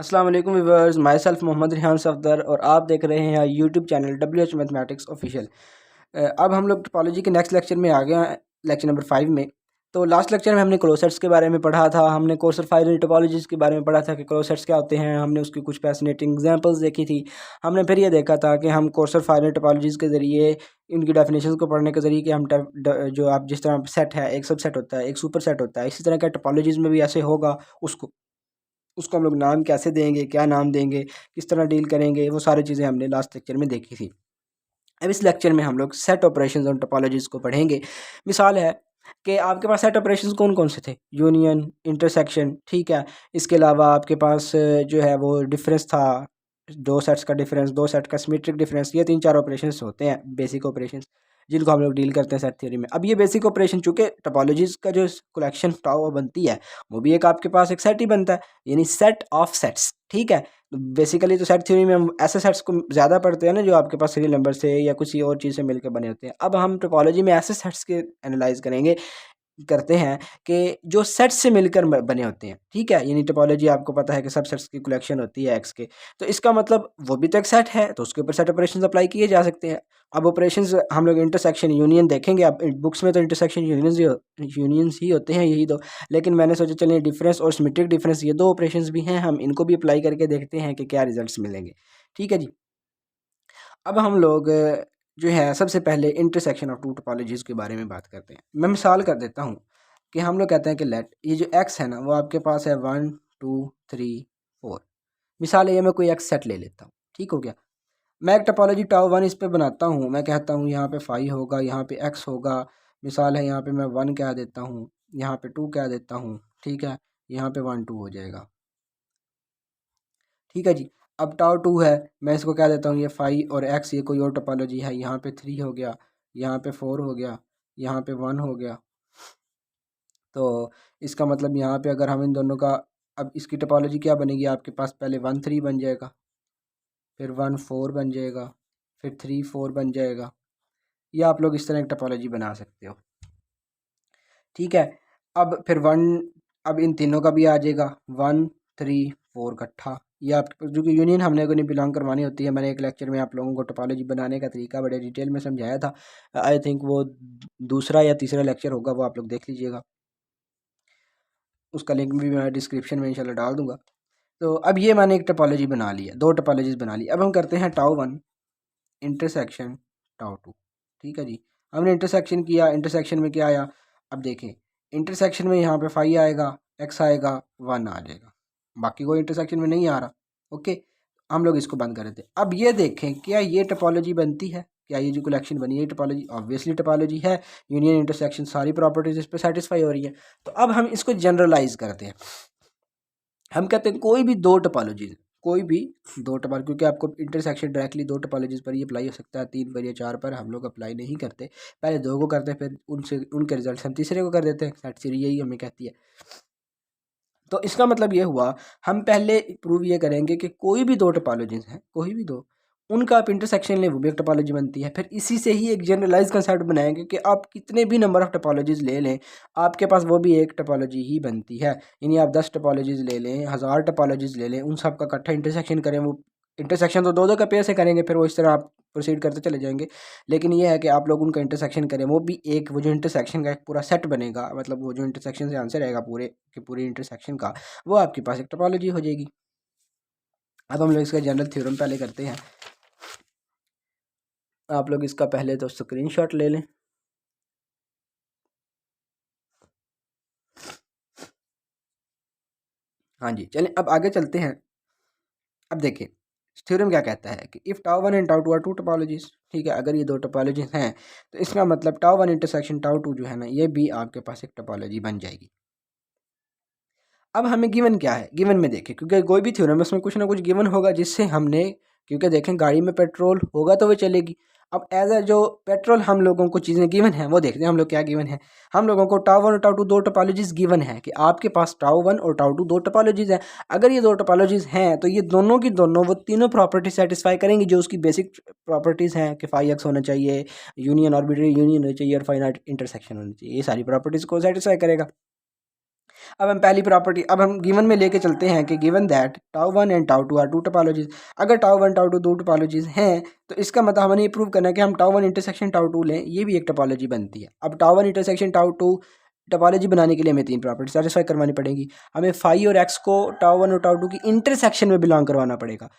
अस्सलाम वालेकुम viewers, myself Mohammad Rihan Safdar और आप देख रहे हैं YouTube channel WH mathematics official. अब हम लोग टोपोलॉजी के नेक्स्ट लेक्चर में आ गए हैं, लेक्चर नंबर 5 में। तो लास्ट लेक्चर में हमने क्लोसेट्स के बारे में पढ़ा था, हमने कोर्सर फाइनल टोपोलॉजीज़ के बारे में पढ़ा था कि क्लोसेट्स क्या होते हैं, हमने उसकी कुछ फैसिनेटिंग एग्जांपल्स देखी थी। हमने फिर ये देखा था कि हम कोर्सर फाइनल टोपोलॉजीज़ के ज़रिए इनकी डेफिनेशंस को पढ़ने के ज़रिए कि हम जो आप जिस तरह सेट है, एक सब सेट होता है, एक सुपर सेट होता है, इसी तरह का टोपोलॉजीज़ में भी ऐसे होगा। उसको उसको हम लोग नाम कैसे देंगे, क्या नाम देंगे, किस तरह डील करेंगे, वो सारी चीज़ें हमने लास्ट लेक्चर में देखी थी। अब इस लेक्चर में हम लोग सेट ऑपरेशंस और टोपोलॉजीज़ को पढ़ेंगे। मिसाल है कि आपके पास सेट ऑपरेशंस कौन कौन से थे, यूनियन, इंटरसेक्शन, ठीक है। इसके अलावा आपके पास जो है वो डिफरेंस था, दो सेट्स का डिफरेंस, दो सेट का सिमेट्रिक डिफरेंस, ये 3-4 ऑपरेशंस होते हैं, बेसिक ऑपरेशंस, जिनको हम लोग डील करते हैं सेट थ्योरी में। अब ये बेसिक ऑपरेशन चूंकि टोपोलॉजीज़ का जो कलेक्शन टाउ बनती है, वो भी एक आपके पास एक सेट ही बनता है, यानी सेट ऑफ सेट्स, ठीक है। बेसिकली तो सेट थ्योरी में हम ऐसे सेट्स को ज़्यादा पढ़ते हैं ना जो आपके पास सीरियल नंबर से या किसी और चीज़ से मिलकर बने होते हैं। अब हम टोपोलॉजी में ऐसे सेट्स के एनालाइज करेंगे, करते हैं कि जो सेट्स से मिलकर बने होते हैं, ठीक है। यानी टोपोलॉजी आपको पता है कि सब सेट्स की कलेक्शन होती है एक्स के, तो इसका मतलब वो भी तो एक सेट है, तो उसके ऊपर सेट ऑपरेशंस अप्लाई किए जा सकते हैं। अब ऑपरेशंस हम लोग इंटरसेक्शन यूनियन देखेंगे। अब बुक्स में तो इंटरसेक्शन यूनियंस ही होते हैं, यही दो, लेकिन मैंने सोचा चलिए डिफरेंस और सिमेट्रिक डिफरेंस ये दो ऑपरेशंस भी हैं, हम इनको भी अप्लाई करके देखते हैं कि क्या रिजल्ट्स मिलेंगे, ठीक है जी। अब हम लोग जो है सबसे पहले इंटरसेक्शन ऑफ टू टोपोलॉजीज़ के बारे में बात करते हैं। मैं मिसाल कर देता हूँ कि हम लोग कहते हैं कि लेट ये जो एक्स है ना, वो आपके पास है 1 2 3 4। मिसाल है, ये मैं कोई एक्स सेट ले लेता हूँ, ठीक हो गया। मैं एक टोपोलॉजी टाउ 1 इस पे बनाता हूँ। मैं कहता हूँ यहाँ पे 5 होगा, यहाँ पे एक्स होगा। मिसाल है, यहाँ पे मैं 1 कह देता हूँ, यहाँ पे 2 कह देता हूँ, ठीक है। यहाँ पे 1 2 हो जाएगा, ठीक है जी। अब टाउ 2 है, मैं इसको कह देता हूँ ये 5 और एक्स, ये कोई और टोपोलॉजी है। यहाँ पे 3 हो गया, यहाँ पे 4 हो गया, यहाँ पे 1 हो गया। तो इसका मतलब यहाँ पे अगर हम इन दोनों का, अब इसकी टोपोलॉजी क्या बनेगी आपके पास, पहले 1 3 बन जाएगा, फिर 1 4 बन जाएगा, फिर 3 4 बन जाएगा। या आप लोग इस तरह एक टोपोलॉजी बना सकते हो, ठीक है। अब फिर 1, अब इन तीनों का भी आ जाएगा 1 3 4 इकट्ठा। ये आप जो कि यूनियन हमने को नहीं बिलोंग करवानी होती है। मैंने एक लेक्चर में आप लोगों को टोपोलॉजी बनाने का तरीका बड़े डिटेल में समझाया था। आई थिंक वो दूसरा या तीसरा लेक्चर होगा, वो आप लोग देख लीजिएगा, उसका लिंक भी मैं डिस्क्रिप्शन में इंशाल्लाह डाल दूंगा। तो अब ये मैंने एक टोपोलॉजी बना ली है, दो टोपोलॉजीज बना ली। अब हम करते हैं टाउ 1 इंटरसेक्शन टाउ 2, ठीक है जी। हमने इंटरसेक्शन किया, इंटरसेक्शन में क्या आया, अब देखें इंटरसेक्शन में यहाँ पे 5 आएगा, एक्स आएगा, 1 आ जाएगा, बाकी कोई इंटरसेक्शन में नहीं आ रहा। ओके, हम लोग इसको बंद कर देते हैं। अब ये देखें क्या ये टोपोलॉजी बनती है, क्या ये जो कलेक्शन बनी है टोपोलॉजी, ऑब्वियसली टोपोलॉजी है। यूनियन इंटरसेक्शन सारी प्रॉपर्टीज इस पर सेटिस्फाई हो रही है। तो अब हम इसको जनरलाइज करते हैं। हम कहते हैं कोई भी दो टोपोलॉजीज, कोई भी दो टोपोलॉजी, क्योंकि आपको इंटरसेक्शन डायरेक्टली दो टोपोलॉजीज पर ही अप्लाई हो सकता है, 3 पर या 4 पर हम लोग अप्लाई नहीं करते। पहले दो को करते हैं, फिर उनसे उनके रिजल्ट हम तीसरे को कर देते हैं। सेट थ्योरी यही हमें कहती है। तो इसका मतलब ये हुआ, हम पहले प्रूव ये करेंगे कि कोई भी दो टोपोलॉजीज हैं, कोई भी दो, उनका आप इंटरसेक्शन लें, वो भी एक टोपोलॉजी बनती है। फिर इसी से ही एक जनरलाइज कंसेप्ट बनाएंगे कि आप कितने भी नंबर ऑफ टोपोलॉजीज ले लें, आपके पास वो भी एक टोपोलॉजी ही बनती है। यानी आप 10 टोपोलॉजीज ले लें, 1000 टोपोलॉजीज ले लें, उन सब का इकट्ठा इंटरसेक्शन करें, वो इंटरसेक्शन तो दो दो का पेयर से करेंगे, फिर वो इस तरह आप प्रोसीड करते चले जाएंगे। लेकिन ये है कि आप लोग उनका इंटरसेक्शन करें, वो भी एक, वो जो इंटरसेक्शन का एक पूरा सेट बनेगा, मतलब वो जो इंटरसेक्शन से आंसर आएगा पूरे के पूरे इंटरसेक्शन का, वो आपके पास एक टोपोलॉजी हो जाएगी। अब हम लोग इसका जनरल थ्योरम पहले करते हैं। आप लोग इसका पहले तो स्क्रीनशॉट ले लें। हाँ जी, चलें अब आगे चलते हैं। अब देखें थ्योरम क्या कहता है कि if tau 1 and tau 2 are two topologies, ठीक है। अगर ये दो टोपोलॉजीज हैं तो इसका मतलब टाउ 1 इंटरसेक्शन टाउ 2 जो है ना, ये भी आपके पास एक टोपोलॉजी बन जाएगी। अब हमें गिवन क्या है, गिवन में देखें, क्योंकि कोई भी थ्योरम है उसमें कुछ ना कुछ गिवन होगा जिससे हमने, क्योंकि देखें गाड़ी में पेट्रोल होगा तो वो चलेगी। अब एज अ जो पेट्रोल हम लोगों को चीज़ें गिवन है, वो देखते हैं हम लोग क्या गिवन है। हम लोगों को टाउ 1 और टाउ 2 दो टोपोलॉजीज गिवन है कि आपके पास टाउ 1 और टाउ 2 दो टोपोलॉजीज हैं। अगर ये दो टोपोलॉजीज हैं तो ये दोनों की दोनों वो तीनों प्रॉपर्टी सेटिस्फाई करेंगी जो उसकी बेसिक प्रॉपर्टीज़ हैं कि फाई एक्स होना चाहिए, यूनियन ऑर्बिटरी यूनियन होनी चाहिए और फाइनाइट इंटरसेक्शन होनी चाहिए। ये सारी प्रॉपर्टीज़ को सेटिस्फाई करेगा। अब हम पहली प्रॉपर्टी, अब हम गिवन में लेके चलते हैं कि given that tau one and tau two are two topologies. अगर टाउ वन टाउ टू दो टोपोलॉजीज हैं तो इसका मतलब हमें ये प्रूव करना है कि हम tau one intersection tau two लें, ये भी एक टोपोलॉजी बनती है। अब tau one intersection tau two topology बनाने के लिए हमें तीन प्रॉपर्टी सेटिस्फाई करवानी पड़ेगी। हमें फाई और एक्स को टाउ वन और टाउ टू की इंटरसेक्शन में बिलोंग करवाना पड़ेगा।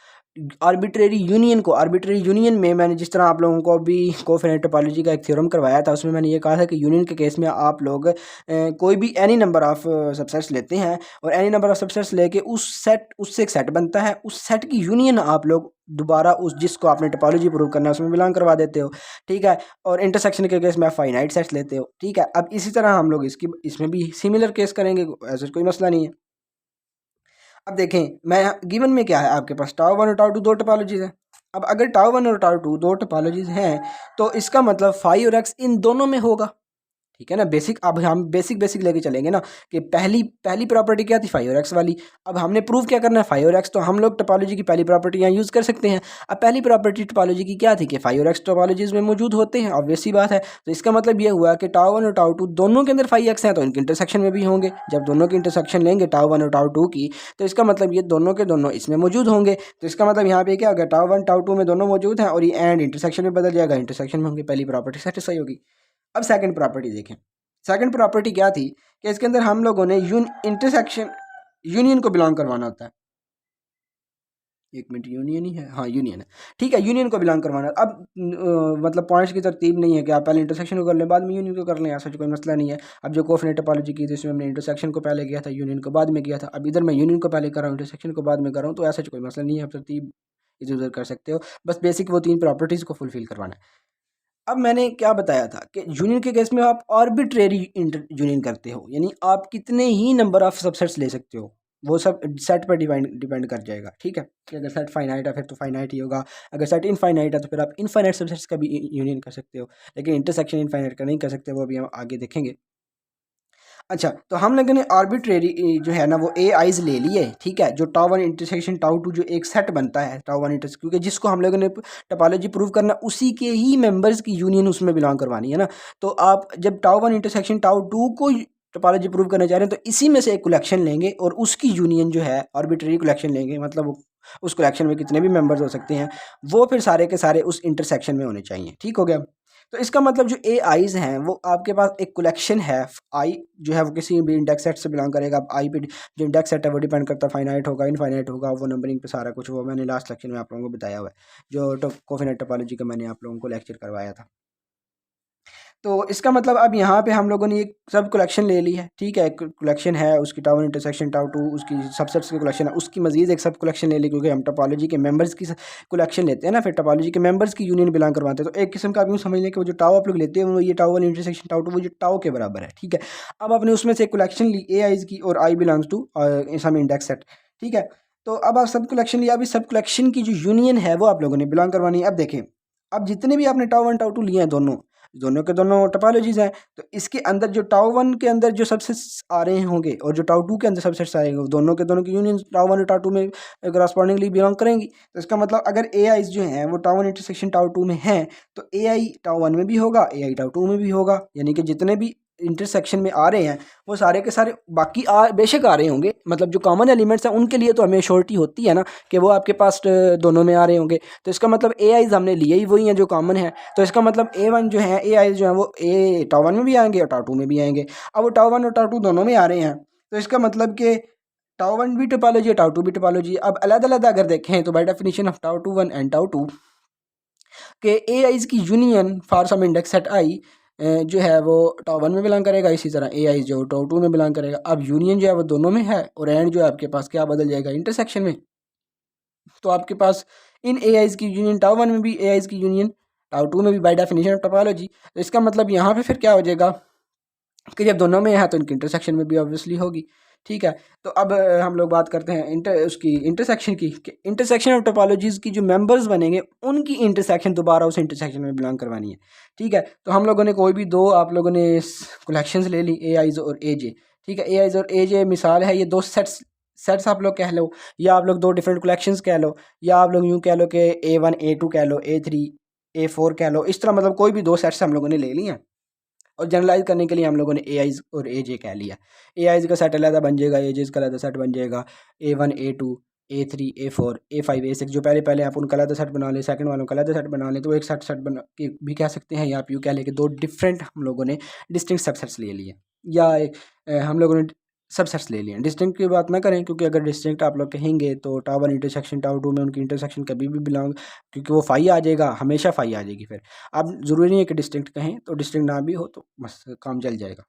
आर्बिट्रेरी यूनियन में मैंने जिस तरह आप लोगों को अभी कोफिनेट टोपोलॉजी का एक थ्योरम करवाया था, उसमें मैंने ये कहा था कि यूनियन के केस में आप लोग कोई भी एनी नंबर ऑफ सबसेट्स लेते हैं और एनी नंबर ऑफ सबसेट्स लेके उससे एक सेट बनता है, उस सेट की यूनियन आप लोग दोबारा उस जिसको आपने टोपोलॉजी प्रूव करना है उसमें बिलोंग करवा देते हो, ठीक है। और इंटरसेक्शन के केस में आप फाइनाइट सेट्स लेते हो, ठीक है। अब इसी तरह हम लोग इसमें भी सिमिलर केस करेंगे, ऐसा कोई मसला नहीं है। अब देखें मैं गिवन में क्या है, आपके पास टाउ वन और टाउ टू दो टोपोलॉजीज हैं। अब अगर टाउ वन और टाउ टू दो टोपोलॉजीज हैं तो इसका मतलब फाई और एक्स इन दोनों में होगा, ठीक है ना। बेसिक, अब हम बेसिक लेके चलेंगे ना कि पहली प्रॉपर्टी क्या थी, फाई और एक्स वाली। अब हमने प्रूव क्या करना है, फाई और एक्स, तो हम लोग टोपोलॉजी की पहली प्रॉपर्टी यहाँ यूज़ कर सकते हैं। अब पहली प्रॉपर्टी टोपोलॉजी की क्या थी कि फाई और एक्स टोपोलॉजीज में मौजूद होते हैं, ऑब्वियस सी बात है। तो इसका मतलब ये हुआ कि टाउ वन और टाउ टू दोनों के अंदर फाई एक्स हैं तो इनके इंटरसेक्शन में भी होंगे। जब दोनों की इंटरसेक्शन लेंगे टाउ वन और टाउ टू की, तो इसका मतलब ये दोनों के दोनों इसमें मौजूद होंगे। तो इसका मतलब यहाँ पे क्या होगा, टाउ वन टाउ टू में दोनों मौजूद हैं और ये एंड इंटरसेक्शन में बदल जाएगा, इंटरसेक्शन में होंगे, पहली प्रॉपर्टी सेटिस्फाई होगी। अब सेकंड प्रॉपर्टी देखें। सेकंड प्रॉपर्टी क्या थी कि इसके अंदर हम लोगों ने इंटरसेक्शन यूनियन को बिलोंग करवाना होता है। एक मिनट, यूनियन ही है, हाँ यूनियन है, ठीक है, यूनियन को बिलोंग करवाना। अब मतलब पॉइंट्स की तरतीब नहीं है कि आप पहले इंटरसेक्शन को कर लें बाद में यूनियन को कर लें, ऐसा कोई मसला नहीं है। अब जो कोफिनेट टोपोलॉजी की थी उसमें हमने इंटरसेक्शन को पहले किया था, यूनियन को बाद में किया था। अब इधर मैं यूनियन को पहले कर रहा हूँ, इंटरसेक्शन को बाद में कर रहा हूँ, तो ऐसा कोई मसला नहीं है, आप तरतीब इधर उधर कर सकते हो। बस बेसिक वो तीन प्रॉपर्टीज़ को फुलफिल करवाना है। अब मैंने क्या बताया था कि यूनियन के केस में आप आर्बिट्रेरी यूनियन करते हो, यानी आप कितने ही नंबर ऑफ सबसेट्स ले सकते हो, वो सब सेट पर डिपेंड कर जाएगा, ठीक है। कि अगर सेट फाइनाइट है फिर तो फाइनाइट ही होगा, अगर सेट इनफाइनाइट है तो फिर आप इनफाइनाइट सबसेट्स का भी यूनियन कर सकते हो, लेकिन इंटरसेक्शन इनफाइनाइट का नहीं कर सकते, वो अभी हम आगे देखेंगे। अच्छा, तो हम लोगों ने आर्बिट्रेरी जो है ना वो ए आइज ले लिए, ठीक है, जो tau one intersection tau two जो एक सेट बनता है टाउ वन इंटरसेक्शन, क्योंकि जिसको हम लोगों ने टोपोलॉजी प्रूव करना उसी के ही मेंबर्स की यूनियन उसमें बिलोंग करवानी है ना। तो आप जब tau one intersection tau two को टोपोलॉजी प्रूव करना चाह रहे हैं तो इसी में से एक कलेक्शन लेंगे और उसकी यूनियन जो है आर्बिट्रेरी कलेक्शन लेंगे, मतलब उस कलेक्शन में कितने भी मेंबर्स हो सकते हैं वो फिर सारे के सारे उस इंटरसेक्शन में होने चाहिए, ठीक हो गया। तो इसका मतलब जो ए आईज हैं वो आपके पास एक कलेक्शन है, आई जो है वो किसी भी इंडेक्स सेट से बिलोंग करेगा। अब आई पे जो इंडेक्स सेट है वो डिपेंड करता है फाइनाइट होगा इनफाइनाइट होगा, वो नंबरिंग पे सारा कुछ, वो मैंने लास्ट लेक्चर में आप लोगों को बताया हुआ है, जो कोफिनेट टोपोलॉजी का मैंने आप लोगों को लेक्चर करवाया था। तो इसका मतलब अब यहाँ पे हम लोगों ने एक सब कलेक्शन ले ली है, ठीक है, एक कलेक्शन है उसकी tau one intersection tau two उसकी सबसेट्स की कलेक्शन है, उसकी मजीद एक सब कलेक्शन ले ली, क्योंकि हम टोपोलॉजी के मेंबर्स की कलेक्शन लेते हैं ना, फिर टोपोलॉजी के मेंबर्स की यूनियन बिलोंग करवाते हैं। तो एक किस्म का आप यूँ समझ लें कि वो जो टाउ आप लोग लेते हैं वो ये tau one intersection tau two वो जो टाउ के बराबर है, ठीक है। अब आपने उसमें से एक कलेक्शन ली ए आईज की और i belongs to some index set, ठीक है। तो अब आप सब कलेक्शन लिया, अभी सब कलेक्शन की जो यूनियन है वो आप लोगों ने बिलोंग करवानी है। अब देखें, अब जितने भी आपने टाउ वन टाउ टू लिए हैं दोनों दोनों के दोनों टोपोलॉजीज हैं, तो इसके अंदर जो टाउ वन के अंदर जो सबसेट्स आ रहे होंगे और जो टाउ टू के अंदर सबसेट्स आएंगे वो दोनों के दोनों की यूनियन टाउ वन और टाउ टू में करस्पॉन्डिंगली बिलोंग करेंगी। तो इसका मतलब अगर ए आईज जो हैं वो tau one intersection tau two में हैं तो ए आई टाउ वन में भी होगा, ए आई टाउ टू में भी होगा, यानी कि जितने भी इंटरसेक्शन में आ रहे हैं वो सारे के सारे बाकी बेशक आ रहे होंगे, मतलब जो कॉमन एलिमेंट्स हैं उनके लिए तो हमें श्योरिटी होती है ना कि वो आपके पास दोनों में आ रहे होंगे। तो इसका मतलब ए आईज हमने लिए ही वही हैं जो कॉमन है, तो इसका मतलब ए वन जो है ए आईज जो है वो ए टाउ वन में भी आएंगे और टाउ टू में भी आएंगे। अब वो टाउ वन और टाउ टू दोनों में आ रहे हैं तो इसका मतलब कि टाउ वन भी टोपोलॉजी है टाउ टू भी टोपोलॉजी। अब अलग अलग अगर देखें तो by definition of tau two one and tau two के ए आईज की union for some index set i जो है वो टाउ वन में बिलोंग करेगा, इसी तरह ए आई जो टाउ टू में बिलोंग करेगा। अब यूनियन जो है वो दोनों में है और एंड जो है आपके पास क्या बदल जाएगा, इंटरसेक्शन में। तो आपके पास इन ए आईज की यूनियन टाउ वन में भी, ए आईज की यूनियन टाउ टू में भी बाय डेफिनेशन ऑफ टोपोलॉजी। तो इसका मतलब यहाँ पे फिर क्या हो जाएगा कि जब दोनों में है तो इनकी इंटरसेक्शन में भी ऑब्वियसली होगी, ठीक है। तो अब हम लोग बात करते हैं उसकी इंटरसेक्शन की, इंटरसेक्शन ऑफ टोपोलॉजीज़ की जो मेंबर्स बनेंगे उनकी इंटरसेक्शन दोबारा उस इंटरसेक्शन में बिलोंग करवानी है, ठीक है। तो हम लोगों ने कोई भी दो आप लोगों ने कलेक्शंस ले ली ए आईज और ए जे, ठीक है। ए आईज और ए जे मिसाल है, ये दो सेट्स आप लोग कह लो, या आप लोग दो डिफरेंट कलेक्शंस कह लो, या आप लोग यूँ कह लो कि A1 A2 कह लो, A3 A4 कह लो, इस तरह मतलब कोई भी दो सेट्स हम लोगों ने ले लिए हैं। और जनरलाइज करने के लिए हम लोगों ने ए आईज और ए जे कह लिया। ए आईज का सेट अलग बन जाएगा, ए जेज का अलग सेट बन जाएगा, A1 A2 A3 A4 A5 A6, जो पहले पहले आप उनका अलग सेट बना लें, सेकंड वालों का अलग सेट बना लें, तो एक सेट सेट बना के भी कह सकते हैं, या आप यूँ कह लें कि दो डिफरेंट हम लोगों ने डिस्टिंक्ट सबसेट्स ले लिए, या हम लोगों ने सबसेट्स ले लिए। डिस्टिंक्ट की बात ना करें, क्योंकि अगर डिस्टिंक्ट आप लोग कहेंगे तो टाउ 1 इंटरसेक्शन टाउ 2 में उनकी इंटरसेक्शन कभी भी बिलोंग, क्योंकि वो फाई आ जाएगा, हमेशा फाई आ जाएगी। फिर अब ज़रूरी नहीं है कि डिस्टिंक्ट कहें, तो डिस्टिंक्ट ना भी हो तो बस काम चल जाएगा।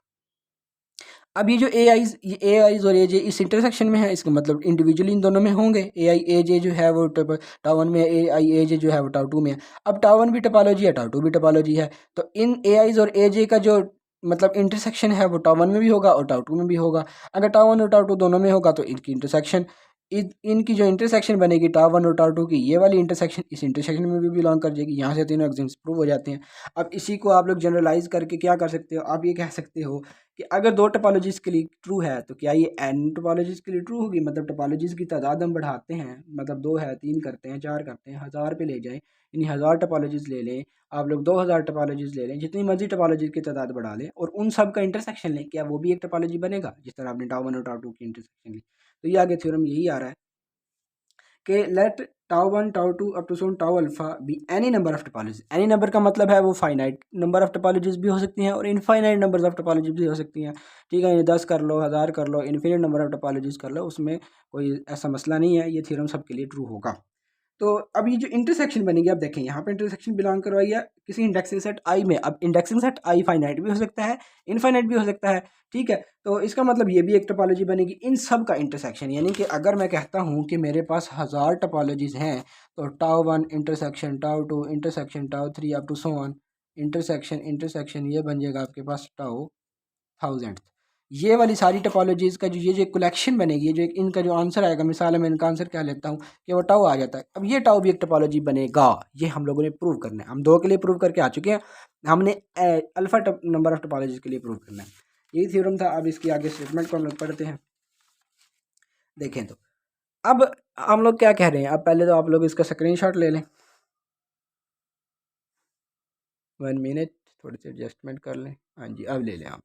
अब ये जो ए आईज और ए जे इस इंटरसेक्शन में है, इसका मतलब इंडिविजुअली इन दोनों में होंगे। ए आई ए जे जो है वो टाउ 1 में, ए आई ए जे जो है वो टाउ 2 में है। अब टाउ 1 भी टोपोलॉजी है, टाउ 2 भी टोपोलॉजी है, तो इन ए आईज और ए जे का जो मतलब इंटरसेक्शन है वो टाउ 1 में भी होगा और टाउ 2 में भी होगा। अगर टाउ 1 और टाउ 2 दोनों में होगा तो इनकी इंटरसेक्शन, इनकी जो इंटरसेक्शन बनेगी टाउ 1 और टाउ 2 की, ये वाली इंटरसेक्शन इस इंटरसेक्शन में भी बिलोंग कर जाएगी। यहाँ से तीनों एग्जाम्स प्रूव हो जाते हैं। अब इसी को आप लोग जनरलाइज करके क्या कर सकते हो, आप ये कह सकते हो कि अगर दो टोपोलॉजीज़ के लिए ट्रू है तो क्या ये एन टोपोलॉजीज़ के लिए ट्रू होगी। मतलब टोपोलॉजीज़ की तादाद हम बढ़ाते हैं, मतलब 2 है, 3 करते हैं, 4 करते हैं, 1000 पे ले जाएं, यानी 1000 टोपोलॉजीज़ ले लें, आप लोग 2000 टोपोलॉजीज़ ले लें, जितनी मर्जी टोपोलॉजीज़ की तादाद बढ़ा लें और उन सब का इंटरसेक्शन लें, क्या वो भी एक टोपोलॉजी बनेगा, जिस तरह आपने टाउ 1 और टाउ 2 की इंटरसेक्शन ली। तो ये आगे थ्योरम यही आ रहा है कि let tau 1 tau 2 up to so on tau alpha be any number of topologies. Any number का मतलब है वो फाइनाइट नंबर ऑफ टोपोलॉजीज भी हो सकती हैं और इनफाइनाइट नंबर्स ऑफ टोपोलॉजीज भी हो सकती हैं। ठीक है, ये 10 कर लो, 1000 कर लो, इन्फिनिट नंबर ऑफ टोपोलॉजीज कर लो, उसमें कोई ऐसा मसला नहीं है, ये थ्योरम सबके लिए ट्रू होगा। तो अब ये जो इंटरसेक्शन बनेगी, आप देखें यहाँ पे इंटरसेक्शन बिलोंग करवाई है किसी इंडेक्सिंग सेट आई में। अब इंडेक्सिंग सेट आई फाइनाइट भी हो सकता है, इनफाइनाइट भी हो सकता है। ठीक है, तो इसका मतलब ये भी एक टोपोलॉजी बनेगी इन सब का इंटरसेक्शन। यानी कि अगर मैं कहता हूँ कि मेरे पास 1000 टोपोलॉजीज हैं, तो tau 1 intersection tau 2 intersection tau 3 up to so on intersection intersection, ये बन जाएगा आपके पास टाउ 1000। ये वाली सारी टोपोलॉजीज़ का जो ये कलेक्शन बनेगी, जो इनका जो आंसर आएगा, मिसाल मैं इनका आंसर कह लेता हूँ कि वो टाउ आ जाता है। अब ये टाउ भी एक टोपोलॉजी बनेगा, ये हम लोगों ने प्रूव करना है। हम 2 के लिए प्रूव करके आ चुके हैं, हमने अल्फा नंबर ऑफ टोपोलॉजीज़ के लिए प्रूव करना है। यही थ्योरम था। अब इसकी आगे स्टेटमेंट को हम लोग पढ़ते हैं। देखें तो अब हम लोग क्या कह रहे हैं। अब पहले तो आप लोग इसका स्क्रीनशॉट ले लें। 1 मिनट, थोड़ी सी एडजस्टमेंट कर लें। हाँ जी, अब ले लें आप।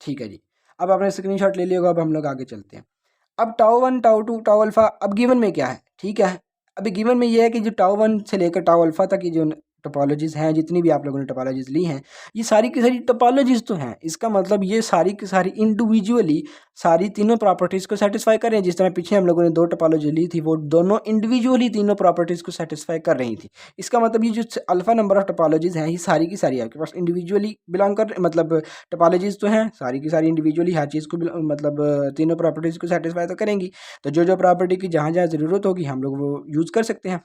ठीक है जी, अब आपने स्क्रीनशॉट ले लिया होगा। अब हम लोग आगे चलते हैं। अब टाउ 1 टाउ 2 टाउ अल्फ़ा, अब गिवन में क्या है, ठीक है। अभी गिवन में ये है कि जो टाउ 1 से लेकर टाउ अल्फ़ा तक की जो टोपोलॉजीज़ हैं, जितनी भी आप लोगों ने टोपोलॉजीज़ ली हैं, ये सारी की सारी टोपोलॉजीज़ तो हैं। इसका मतलब ये सारी की सारी इंडिविजुअली सारी तीनों प्रॉपर्टीज़ को सेटिस्फाई कर रही हैं। जिस तरह पीछे हम लोगों ने 2 टोपोलॉजी ली थी, वो दोनों इंडिविजुअली तीनों प्रॉपर्टीज़ को सेटिस्फाई कर रही थी। इसका मतलब ये जो अल्फ़ा नंबर ऑफ टोपोलॉजीज़ हैं, ये सारी की सारी आपके पास इंडिविजुअली बिलोंग कर, मतलब टोपोलॉजीज़ तो हैं सारी की सारी इंडिविजुअली हर चीज़ को मतलब तीनों प्रॉपर्टीज़ को सेटिस्फाई तो करेंगी। तो जो जो प्रॉपर्टी की जहाँ जहाँ ज़रूरत होगी हम लोग वो यूज़ कर सकते हैं।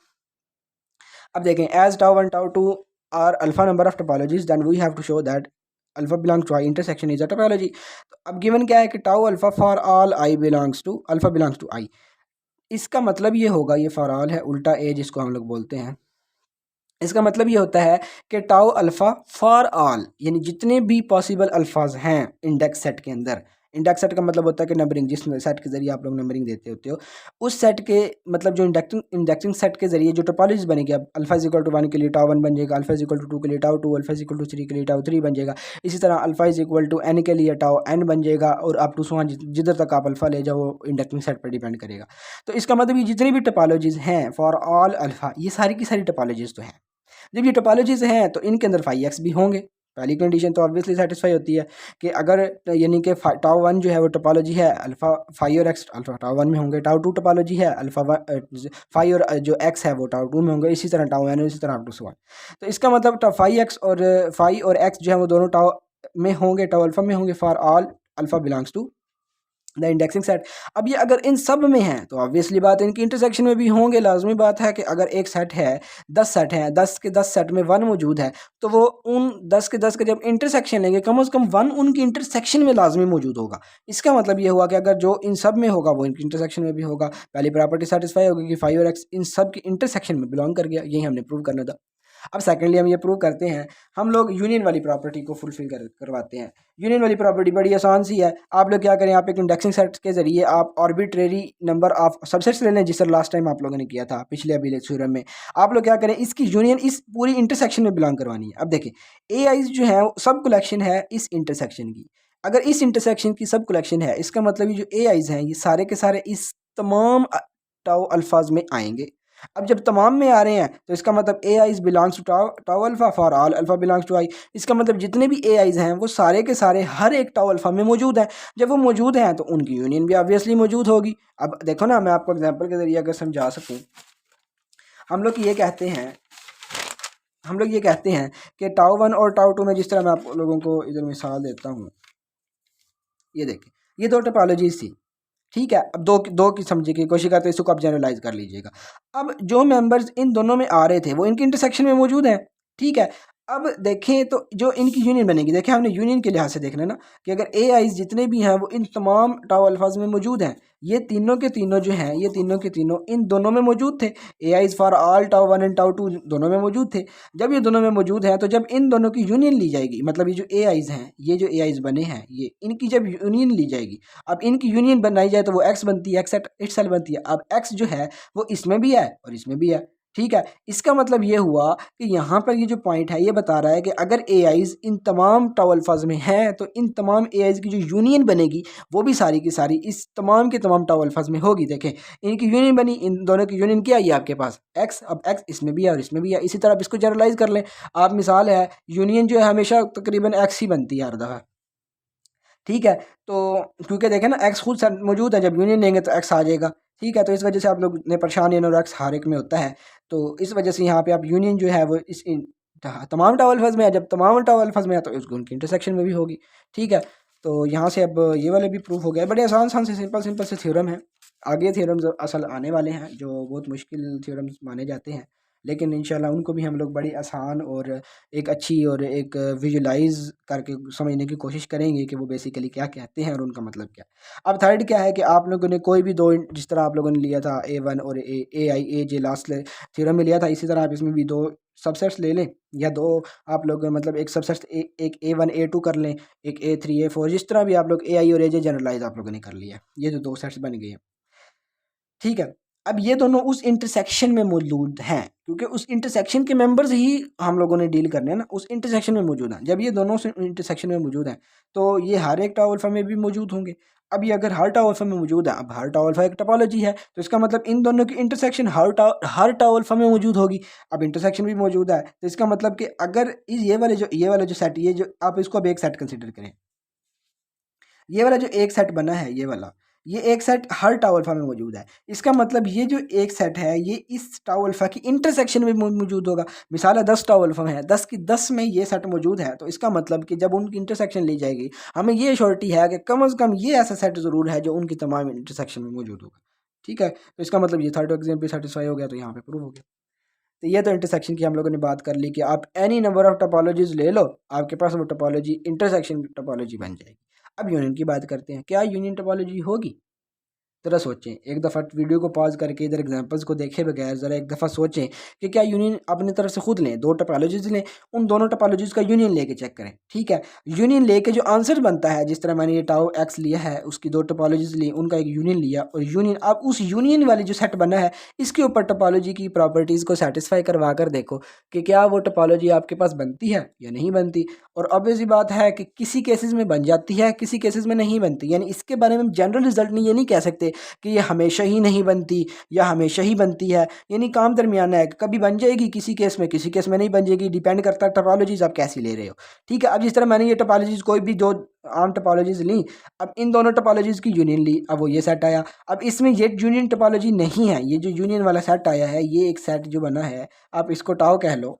अब देखें, as tau 1 tau 2 are alpha number of topologies, then we have to show that alpha belongs to i intersection is a topology. तो अब गिवन क्या है कि tau alpha for all i belongs to alpha belongs to i. इसका मतलब ये होगा, ये फॉर ऑल है, उल्टा ए जिसको हम लोग बोलते हैं। इसका मतलब ये होता है कि टाउ अल्फ़ा फॉर ऑल, यानी जितने भी पॉसिबल अल्फाज हैं इंडेक्स सेट के अंदर। इंडेक्स सेट का मतलब होता है कि नंबरिंग, जिस सेट के ज़रिए आप लोग नंबरिंग देते होते हो, उस सेट के मतलब जो इंडेक्सिंग सेट के ज़रिए जो टोपोलॉजीज बनेगी। अब अल्फ़ा इज इक्वल टू 1 के लिए टाउ 1 बन जाएगा, अल्फ़ा इज इक्वल टू 2 के लिए tau 2, alpha is equal to 3 के लिए टाउ 3 बन जाएगा। इसी तरह alpha is equal to n के लिए टाउ n बन जाएगा, और अप टू सो जिधर तक आप अल्फ़ा ले जाओ वो इंडेक्सिंग सेट पर डिपेंड करेगा। तो इसका मतलब ये जितनी भी टोपोलॉजीज हैं फॉर ऑल अल्फ़ा, ये सारी की सारी टोपोलॉजीज तो हैं। जब ये टोपोलॉजीज हैं तो इनके अंदर फाई एक्स भी होंगे। पहली कंडीशन तो ऑब्वियसली सेटिस्फाई होती है कि अगर यानी कि टाउ 1 जो है वो टोपोलॉजी है अल्फ़ा फाई और एक्स, अल्फ़ा टाउ 1 में होंगे। टाउ 2 टोपोलॉजी है अल्फ़ा फाई और जो एक्स है वो टाउ 2 में होंगे। इसी तरह टाउ एन, इसी तरह टू सो। तो इसका मतलब फाई एक्स और फाई और एक्स जो है वो दोनों टाउ में होंगे, टाउ अल्फ़ा में होंगे for all alpha belongs to the indexing set. अब ये अगर इन सब में है तो ऑब्वियसली बात है इनकी इंटरसेक्शन में भी होंगे। लाजमी बात है कि अगर एक सेट है, 10 सेट हैं, 10 के 10 सेट में 1 मौजूद है, तो वो उन 10 के 10 का जब इंटरसेक्शन लेंगे, कम से कम 1 उनकी इंटरसेक्शन में लाजमी मौजूद होगा। इसका मतलब ये हुआ कि अगर जो इन सब में होगा वो इनकी इंटरसेक्शन में भी होगा। पहली प्रॉपर्टी सेटिस्फाई होगी कि फाई और एक्स इन सब की इंटरसेक्शन में बिलोंग कर गया। यही हमने प्रूव करना था। अब सेकेंडली हम ये प्रूव करते हैं, हम लोग यूनियन वाली प्रॉपर्टी को फुलफिल करवाते हैं। यूनियन वाली प्रॉपर्टी बड़ी आसान सी है। आप लोग क्या करें, आप एक इंडेक्सिंग सेट के जरिए आप आर्बिट्रेरी नंबर ऑफ सबसेट्स ले लें, जिस तरह लास्ट टाइम आप लोगों ने किया था पिछले अभी थ्योरम में। आप लोग क्या करें, इसकी यूनियन इस पूरी इंटरसेक्शन में बिलोंग करवानी है। अब देखें, ए आईज जो है सब कलेक्शन है इस इंटरसेक्शन की। अगर इस इंटरसेक्शन की सब कलेक्शन है, इसका मतलब ये जो ए आईज हैं ये सारे के सारे इस तमाम टाउ अल्फाज में आएंगे। अब जब तमाम में आ रहे हैं तो इसका मतलब A i's belongs to tau alpha for all alpha belongs to i. इसका मतलब जितने भी ए आईज हैं वो सारे के सारे हर एक टाउ अल्फा में मौजूद हैं। जब वो मौजूद हैं तो उनकी यूनियन भी ऑब्वियसली मौजूद होगी। अब देखो ना, मैं आपको एग्जांपल के जरिए अगर समझा सकूं, हम लोग ये कहते हैं कि टाउ वन और टाउ टू में, जिस तरह मैं आप लोगों को इधर मिसाल देता हूँ, ये देखें, ये दो टोपोलॉजीज थी, ठीक है। अब दो की समझने की कोशिश करते हैं, इसको आप जनरलाइज कर लीजिएगा। अब जो मेंबर्स इन दोनों में आ रहे थे वो इनके इंटरसेक्शन में मौजूद हैं, ठीक है। अब देखें तो जो इनकी यूनियन बनेगी, देखें हमने यूनियन के लिहाज से देखना है ना, कि अगर ए आईज जितने भी हैं वो इन तमाम टाउ अल्फाज में मौजूद हैं। ये तीनों के तीनों जो हैं, ये तीनों के तीनों इन दोनों में मौजूद थे। A i's for all tau one and tau two दोनों में मौजूद थे। जब ये दोनों में मौजूद हैं तो जब इन दोनों की यूनियन ली जाएगी, मतलब ये जो ए आईज हैं, ये जो ए आईज बने हैं, ये इनकी जब यूनियन ली जाएगी, अब इनकी यूनियन बनाई जाए तो वो एक्स बनती है, एक्स एट इटसेल्फ बनती है। अब एक्स जो है वो इसमें भी है और इसमें भी है, ठीक है। इसका मतलब ये हुआ कि यहाँ पर ये जो पॉइंट है ये बता रहा है कि अगर ए आईज इन तमाम टाउ अल्फाज में हैं तो इन तमाम ए आईज की जो यूनियन बनेगी वो भी सारी की सारी इस तमाम के तमाम टाउ अल्फाज में होगी। देखें, इनकी यूनियन बनी, इन दोनों की यूनियन क्या है आपके पास, एक्स। अब एक्स इसमें भी है और इसमें भी है। इसी तरह आप इसको जनरलाइज कर लें। आप मिसाल है, यूनियन जो है हमेशा तकरीबन एक्स ही बनती है हर दफ़ा, ठीक है। तो क्योंकि देखें ना, एक्स खुद मौजूद है, जब यूनियन लेंगे तो एक्स आ जाएगा, ठीक है। तो इस वजह से आप लोग ने परेशान और एक्स हर एक में होता है। तो इस वजह से यहाँ पे आप यूनियन जो है वो इस तमाम टाउ अल्फाज में है। जब तमाम टाउ अल्फाज में है तो इसको उनकी इंटरसेक्शन में भी होगी, ठीक है। तो यहाँ से अब ये वाले भी प्रूफ हो गए। बड़े आसान आसान से सिंपल से थ्योरम है। आगे थ्योरम्स असल आने वाले हैं जो बहुत मुश्किल थ्योरम्स माने जाते हैं, लेकिन इंशाल्लाह उनको भी हम लोग बड़ी आसान और एक अच्छी और एक विजुलाइज करके समझने की कोशिश करेंगे कि वो बेसिकली क्या कहते हैं और उनका मतलब क्या है। अब थर्ड क्या है कि आप लोगों ने कोई भी दो, जिस तरह आप लोगों ने लिया था A1 और A लास्ट थ्योरम में लिया था, इसी तरह आप इसमें भी दो सबसेट्स ले लें, या दो आप लोग मतलब एक सबसेट एक A1 A2 कर लें, एक A3 A4, जिस तरह भी आप लोग AI और AJ जनरलाइज आप लोगों ने कर लिया। ये जो दो सेट्स बन गए हैं, ठीक है। अब ये दोनों उस इंटरसेक्शन में मौजूद हैं, क्योंकि उस इंटरसेक्शन के मेंबर्स ही हम लोगों ने डील करने हैं ना, उस इंटरसेक्शन में मौजूद हैं। जब ये दोनों इंटरसेक्शन में मौजूद हैं तो ये हर एक टाउ अल्फा में भी मौजूद होंगे। अब ये अगर हर टाउ अल्फा में मौजूद है, अब हर टाउ अल्फा एक टोपोलॉजी है, तो इसका मतलब इन दोनों की इंटरसेक्शन हर टाउ अल्फा में मौजूद होगी। अब इंटरसेक्शन भी मौजूद है तो इसका मतलब कि अगर ये वाले जो सेट, ये जो आप इसको अब एक सेट कंसिडर करें, ये वाला जो एक सेट बना है, ये एक सेट हर टाउ अल्फा में मौजूद है। इसका मतलब ये जो एक सेट है ये इस टाउ अल्फा की इंटरसेक्शन में मौजूद होगा। मिसाल है 10 टाउ अल्फा में है, 10 की 10 में ये सेट मौजूद है, तो इसका मतलब कि जब उनकी इंटरसेक्शन ली जाएगी हमें ये श्योरिटी है कि कम से कम ये ऐसा सेट ज़रूर है जो उनकी तमाम इंटरसेक्शन में मौजूद होगा, ठीक है। तो इसका मतलब ये थर्ड एग्जाम्पल सेटिस्फाई हो गया, तो यहाँ पे प्रूव हो गया। तो ये तो इंटरसेक्शन की हम लोगों ने बात कर ली कि आप एनी नंबर ऑफ टोपोलॉजीज ले लो, आपके पास वो टोपोलॉजी इंटरसेक्शन टोपोलॉजी बन जाएगी। अब यूनियन की बात करते हैं, क्या यूनियन टोपोलॉजी होगी? ज़रा सोचें, एक दफ़ा वीडियो को पॉज करके इधर एग्जांपल्स को देखे बगैर ज़रा एक दफ़ा सोचें कि क्या यूनियन अपनी तरफ से खुद लें, दो टोपोलॉजीज लें, उन दोनों टोपोलॉजीज का यूनियन लेके चेक करें, ठीक है। यूनियन लेके जो आंसर बनता है, जिस तरह मैंने ये टाउ एक्स लिया है, उसकी दो टोपोलॉजीज ली, उनका एक यूनियन लिया, और यूनियन अब उस यूनियन वाली जो सेट बना है इसके ऊपर टोपोलॉजी की प्रॉपर्टीज़ को सेटिस्फाई करवा कर देखो कि क्या वो टोपोलॉजी आपके पास बनती है या नहीं बनती। और ऑब्वियस बात है कि किसी केसेस में बन जाती है, किसी केसेस में नहीं बनती। यानी इसके बारे में जनरल रिजल्ट नहीं, ये नहीं कह सकते कि ये हमेशा ही नहीं बनती या हमेशा ही बनती है। यानी काम दरमियाना है, कभी बन जाएगी किसी केस में, किसी केस में नहीं बन जाएगी, डिपेंड करता है टोपोलॉजीज आप कैसी ले रहे हो, ठीक है। अब जिस तरह मैंने ये टोपोलॉजीज कोई भी दो आम टोपोलॉजीज ली, अब इन दोनों टोपोलॉजीज की यूनियन ली, अब वो ये सेट आया। अब इसमें ये यूनियन टोपोलॉजी नहीं है, ये जो यूनियन वाला सेट आया है, ये एक सेट जो बना है, आप इसको टाउ कह लो,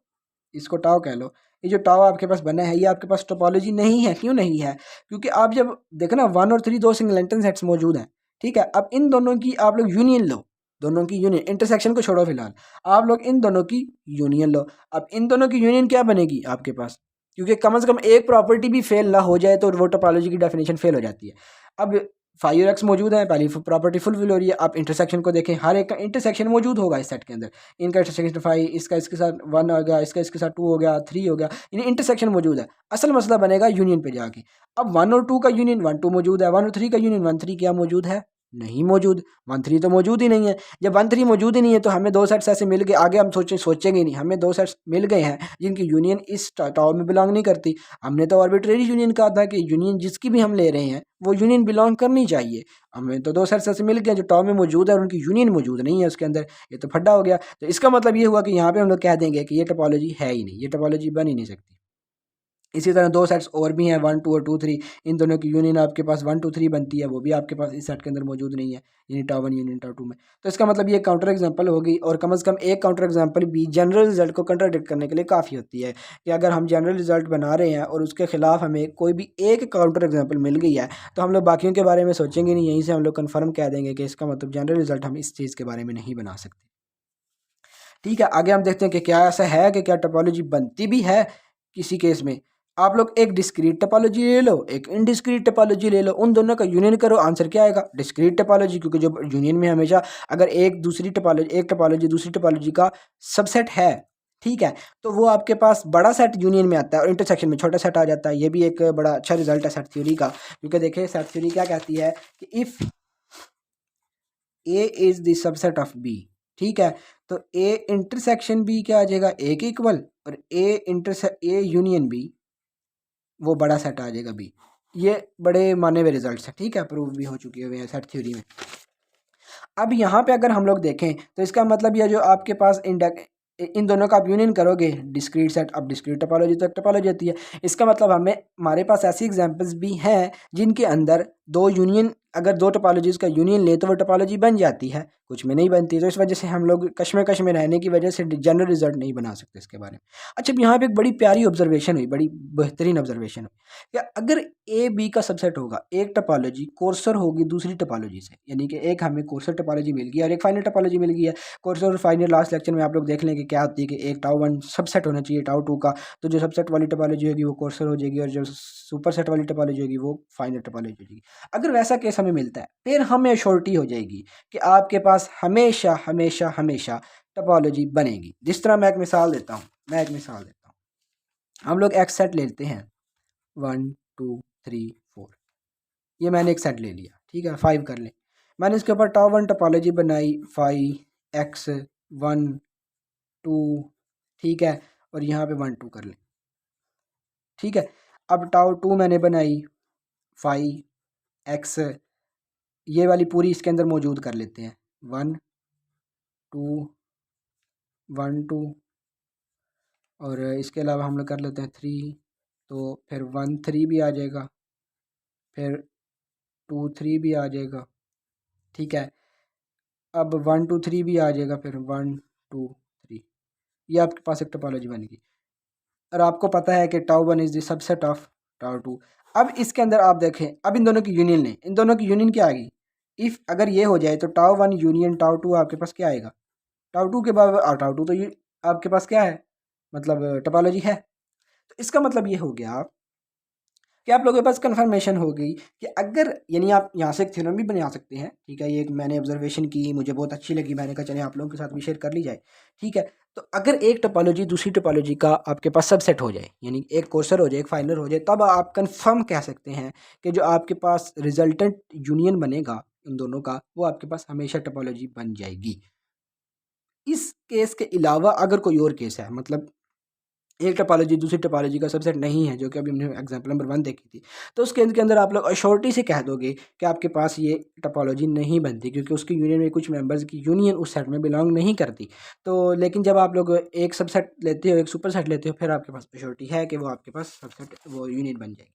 इसको टाउ कह लो। ये जो टाउ आपके पास बना है ये आपके पास टोपोलॉजी नहीं है। क्यों नहीं है? क्योंकि आप जब देखो ना 1 और 3 दो सिंगलेटन सेट्स मौजूद हैं, ठीक है। अब इन दोनों की आप लोग यूनियन लो, दोनों की यूनियन, इंटरसेक्शन को छोड़ो फिलहाल, आप लोग इन दोनों की यूनियन लो। अब इन दोनों की यूनियन क्या बनेगी आपके पास? क्योंकि कम से कम एक प्रॉपर्टी भी फेल ना हो जाए तो वो टोपोलॉजी की डेफिनेशन फेल हो जाती है। अब फाइव एक्स मौजूद है, पहली प्रॉपर्टी फुलफिल हो रही है। आप इंटरसेक्शन को देखें, हर एक का इंटरसेक्शन मौजूद होगा इस सेट के अंदर। इनका इंटरसेक्शन 5, इसका इसके साथ 1 हो गया, इसका इसके साथ 2 हो गया, 3 हो गया, यानी इंटरसेक्शन मौजूद है। असल मसला बनेगा यूनियन पे जाके। अब 1 और 2 का यूनियन 1 2 मौजूद है, 1 और 3 का यूनियन 1 3 क्या मौजूद है? नहीं मौजूद। 1 3 तो मौजूद ही नहीं है। जब 1 3 मौजूद ही नहीं है तो हमें दो सेट्स ऐसे मिल गए, आगे हम सोचेंगे नहीं, हमें दो सेट्स मिल गए हैं जिनकी यूनियन इस टाउ में बिलोंग नहीं करती। हमने तो आर्बिट्रेरी यूनियन कहा था कि यूनियन जिसकी भी हम ले रहे हैं वो यूनियन बिलोंग करनी चाहिए। हमें तो दो सेट्स ऐसे मिल गए जो टाउ में मौजूद है और उनकी यूनियन मौजूद नहीं है उसके अंदर। ये तो फड्डा हो गया। तो इसका मतलब ये हुआ कि यहाँ पे हम लोग कह देंगे कि ये टोपोलॉजी है ही नहीं, ये टोपोलॉजी बन ही नहीं सकती। इसी तरह दो सेट्स और भी हैं 1 2 और 2 3, इन दोनों की यूनियन आपके पास 1 2 3 बनती है, वो भी आपके पास इस सेट के अंदर मौजूद नहीं है, यानी टाउ 1 यूनियन टाउ 2 में। तो इसका मतलब ये काउंटर एग्जांपल होगी, और कम से कम एक काउंटर एग्जांपल भी जनरल रिजल्ट को कंट्राडिक्ट करने के लिए काफ़ी होती है। कि अगर हम जनरल रिजल्ट बना रहे हैं और उसके खिलाफ हमें कोई भी एक काउंटर एग्जाम्पल मिल गई है तो हम लोग बाकियों के बारे में सोचेंगे नहीं, यहीं से हम लोग कन्फर्म कह देंगे कि इसका मतलब जनरल रिजल्ट हम इस चीज़ के बारे में नहीं बना सकते। ठीक है, आगे हम देखते हैं कि क्या ऐसा है कि क्या टोपोलॉजी बनती भी है किसी केस में। आप लोग एक डिस्क्रीट टोपोलॉजी ले लो, एक इनडिस्क्रीट टोपोलॉजी ले लो, उन दोनों का यूनियन करो, आंसर क्या आएगा? डिस्क्रीट टोपोलॉजी, क्योंकि जो यूनियन में हमेशा अगर एक टोपोलॉजी दूसरी टोपोलॉजी का सबसेट है, ठीक है, तो वो आपके पास बड़ा सेट यूनियन में आता है और इंटरसेक्शन में छोटा सेट आ जाता है। ये भी एक बड़ा अच्छा रिजल्ट है सेट थ्योरी का, क्योंकि देखिए सेट थ्योरी क्या कहती है कि if A is the subset of B, ठीक है, तो ए इंटरसेक्शन बी क्या आ जाएगा? ए के इक्वल, और ए यूनियन बी वो बड़ा सेट आ जाएगा बी। ये बड़े माने हुए रिजल्ट्स हैं, ठीक है, प्रूव भी हो चुके हुए हैं सेट थ्योरी में। अब यहाँ पे अगर हम लोग देखें तो इसका मतलब यह जो आपके पास इन दोनों का आप यूनियन करोगे डिस्क्रीट सेट, अब डिस्क्रीट टोपोलॉजी तो एक टोपोलॉजी होती है। इसका मतलब हमारे पास ऐसी एग्जांपल्स भी हैं जिनके अंदर दो यूनियन, अगर दो टोपोलॉजीज़ का यूनियन ले तो वो टोपोलॉजी बन जाती है, कुछ में नहीं बनती। तो इस वजह से हम लोग कश्मकश में रहने की वजह से जनरल रिजल्ट नहीं बना सकते इसके बारे में। अच्छा, अब यहाँ पे एक बड़ी प्यारी ऑब्जर्वेशन हुई, बड़ी बेहतरीन ऑब्जर्वेशन हुई कि अगर ए बी का सबसेट होगा, एक टोपोलॉजी कोर्सर होगी दूसरी टोपोलॉजी से, यानी कि एक हमें कोर्सर टोपोलॉजी मिल गई और एक फाइनल टोपोलॉजी मिल गई है। कोर्सर और फाइनल लास्ट लेक्चर में आप लोग देख लेंगे क्या होती है कि एक टाउ 1 सबसेट होना चाहिए टाउ 2 का, तो जो सबसेट वाली टोपोलॉजी होगी वो कोर्सर हो जाएगी और जो सुपर सेट वाली टोपोलॉजी होगी वो फाइनल टोपोलॉजी हो जाएगी। अगर वैसा केस हमें मिलता है फिर हमें श्योरिटी हो जाएगी कि आपके पास हमेशा हमेशा हमेशा टोपोलॉजी बनेगी। जिस तरह मैं एक मिसाल देता हूँ, हम लोग एक सेट लेते हैं 1 2 3 4, ये मैंने एक सेट ले लिया, ठीक है, 5 कर लें। मैंने इसके ऊपर टाउ 1 टोपोलॉजी बनाई 5 x 1 2, ठीक है, और यहाँ पे 1 2 कर लें, ठीक है। अब टाउ 2 मैंने बनाई 5 x, ये वाली पूरी इसके अंदर मौजूद कर लेते हैं 1 2 1 2, और इसके अलावा हम लोग कर लेते हैं 3, तो फिर 1 3 भी आ जाएगा, फिर 2 3 भी आ जाएगा, ठीक है। अब 1 2 3 भी आ जाएगा, फिर 1 2 3, ये आपके पास एक टोपोलॉजी बन गई। और आपको पता है कि tau 1 is the subset of tau 2। अब इसके अंदर आप देखें, अब इन दोनों की यूनियन लें, इन दोनों की यूनियन क्या आ गई? इफ़ अगर ये हो जाए तो टाउ 1 यूनियन टाउ 2 आपके पास क्या आएगा? टाउ 2 के बाद, और टाउ 2 तो ये आपके पास क्या है, मतलब टोपोलॉजी है। तो इसका मतलब ये हो गया कि आप लोगों के पास कंफर्मेशन हो गई कि अगर, यानी आप यहाँ से एक थ्योरम भी बना सकते हैं, ठीक है, ये एक मैंने ऑब्जर्वेशन की, मुझे बहुत अच्छी लगी, मैंने कहा चलिए आप लोगों के साथ भी शेयर कर ली जाए, ठीक है। तो अगर एक टोपोलॉजी दूसरी टोपोलॉजी का आपके पास सबसेट हो जाए, यानी एक कोर्सर हो जाए एक फाइनल हो जाए, तब आप कंफर्म कह सकते हैं कि जो आपके पास रिजल्टेंट यूनियन बनेगा इन दोनों का, वो आपके पास हमेशा टोपोलॉजी बन जाएगी। इस केस के अलावा अगर कोई और केस है, मतलब एक टोपोलॉजी दूसरी टोपोलॉजी का सबसेट नहीं है, जो कि अभी हमने एग्जांपल नंबर 1 देखी थी, तो उसके अंदर आप लोग अश्योरिटी से कह दोगे कि आपके पास ये टोपोलॉजी नहीं बनती, क्योंकि उसकी यूनियन में कुछ मेंबर्स की यूनियन उस सेट में बिलोंग नहीं करती। तो लेकिन जब आप लोग एक सबसेट लेते हो, एक सुपर सेट लेते हो, फिर आपके पास अश्योरिटी है कि वो आपके पास सबसेट, वो यूनियन बन जाएगी।